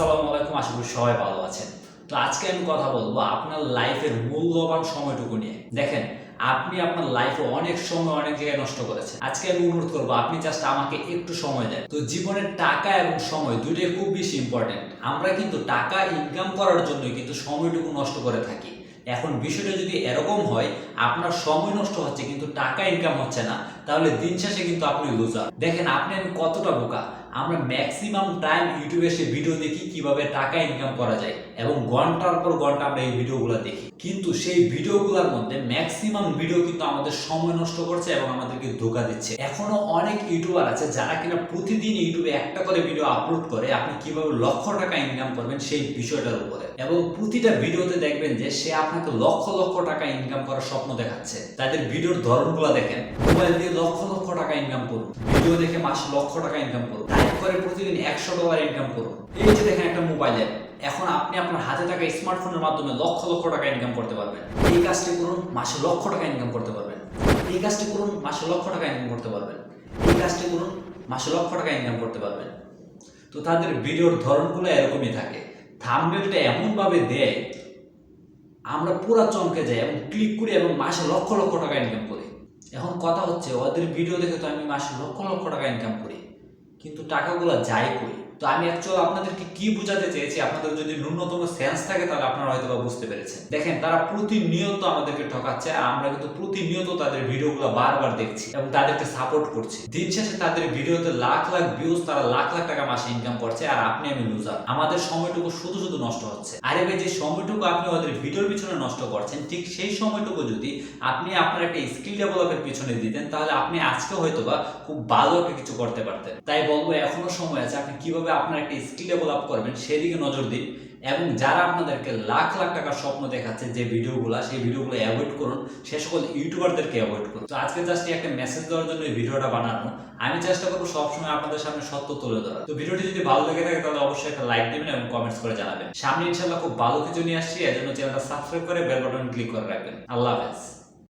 আসসালামু আলাইকুম, আশা করি সবাই ভালো আছেন। তো আজকে আমি কথা বলবো আপনার লাইফের মূল্যবান সময়টুকু নিয়ে। দেখেন, আপনি আপনার লাইফে অনেক সময় অনেক জায়গায় নষ্ট করেছেন। আজকে আমি অনুরোধ করবো আপনি জাস্ট আমাকে একটু সময় দেন। তো জীবনের টাকা এবং সময় দুটোই খুব বেশি ইম্পর্টেন্ট। আমরা কিন্তু টাকা ইনকাম করার জন্য কিন্তু সময়টুকু নষ্ট করে থাকি। এখন বিষয়টা যদি এরকম হয় আপনার সময় নষ্ট হচ্ছে কিন্তু টাকা ইনকাম হচ্ছে না, তাহলে দিন শেষে কিন্তু আপনি লুজার। দেখেন আপনি আমি কতটা বোকা। আমরা ম্যাক্সিমাম টাইম ইউটিউবে এসে ভিডিও দেখি কিভাবে টাকা ইনকাম করা যায় এবং ঘন্টার পর ঘন্টা আমরা এই ভিডিওগুলো দেখি, কিন্তু সেই ভিডিওগুলোর মধ্যে ম্যাক্সিমাম ভিডিও কিন্তু আমাদের সময় নষ্ট করছে এবং আমাদেরকে ধোঁকা দিচ্ছে। এখনো অনেক ইউটিউবার আছে যারা কিনা প্রতিদিন ইউটিউবে একটা করে ভিডিও আপলোড করে আপনি কিভাবে লক্ষ টাকা ইনকাম করবেন সেই বিষয়টার উপরে, এবং প্রতিটা ভিডিওতে দেখবেন যে সে আপনাকে লক্ষ লক্ষ টাকা ইনকাম করার স্বপ্ন দেখাচ্ছে। তাদের ভিডিওর ধরনগুলো দেখেন, মোবাইল দিয়ে লক্ষ লক্ষ টাকা ইনকাম করুন, ভিডিও দেখে মাসে লক্ষ টাকা ইনকাম করুন, টাইপ করে প্রতিদিন $100 ইনকাম করুন। এই যে দেখেন একটা মোবাইলের, এখন আপনি আপনার হাতে থাকা স্মার্টফোনের মাধ্যমে লক্ষ লক্ষ টাকা ইনকাম করতে পারবেন। এই কাজটি করুন, মাসে লক্ষ টাকা ইনকাম করতে পারবেন। এই কাজটি করুন, মাসে লক্ষ টাকা ইনকাম করতে পারবেন। এই কাজটি করুন, মাসে লক্ষ টাকা ইনকাম করতে পারবেন। তো তাদের ভিডিওর ধরনগুলো এরকমই থাকে, থাম্বনেলটা এমনভাবে দেয় আমরা পুরো চমকে যাই এবং ক্লিক করি এবং মাসে লক্ষ লক্ষ টাকা ইনকাম করি। এখন কথা হচ্ছে ওদের ভিডিও দেখে তো আমি মাসে লক্ষ লক্ষ টাকা ইনকাম করি, কিন্তু টাকাগুলো যাই করি। তো আমি অ্যাকচুয়ালি আপনাদেরকে কি বোঝাতে চেয়েছি, আপনাদের যদি ন্যূনতম সেন্স থাকে তাহলে আপনারা হয়তো বুঝতে পেরেছেন। দেখেন তারা প্রতিনিয়ত আমাদেরকে ঠকাচ্ছে আর আমরা কিন্তু প্রতিনিয়ত তাদের ভিডিওগুলো বারবার দেখছি এবং তাদেরকে সাপোর্ট করছি। দিন শেষে তাদের ভিডিওতে লাখ লাখ ভিউজ, তারা লাখ লাখ টাকা মাসে ইনকাম করছে আর আপনি আমি লুজার। আমাদের সময়টুকু শুধু শুধু নষ্ট হচ্ছে। আরে ভাই, যে সময়টুকু আপনি ওদের ভিডিওর পিছনে নষ্ট করছেন, ঠিক সেই সময়টুকু যদি আপনি আপনার একটা স্কিল ডেভেলপের পিছনে দিতেন তাহলে আপনি আজকে হয়তোবা খুব ভালো একটা কিছু করতে পারতেন। তাই বলবো এখনো সময় আছে, আপনি কিভাবে আপনার একটা স্কিল ডেভেলপ করবেন সেদিকে নজর দিন, এবং যারা আপনাদেরকে লাখ লাখ টাকার স্বপ্ন দেখাচ্ছে যে ভিডিওগুলো, সেই ভিডিওগুলো অ্যাভয়েড করুন, সে সকল ইউটিউবারদেরকে অ্যাভয়েড করুন। তো আজকে জাস্ট একটা মেসেজ দেওয়ার জন্য এই ভিডিওটা বানানো। আমি চেষ্টা করবো সবসময় আপনাদের সামনে সত্য তুলে ধরা। তো ভিডিওটি যদি ভালো লেগে থাকে তাহলে অবশ্যই একটা লাইক দেবেন এবং কমেন্টস করে জানাবেন। সামনে ইনশাআল্লাহ খুব ভালো কিছু নিয়ে আসছি, এজন্য চ্যানেলটা সাবস্ক্রাইব করে বেল বাটন ক্লিক করে রাখবেন। আল্লাহ হাফেজ।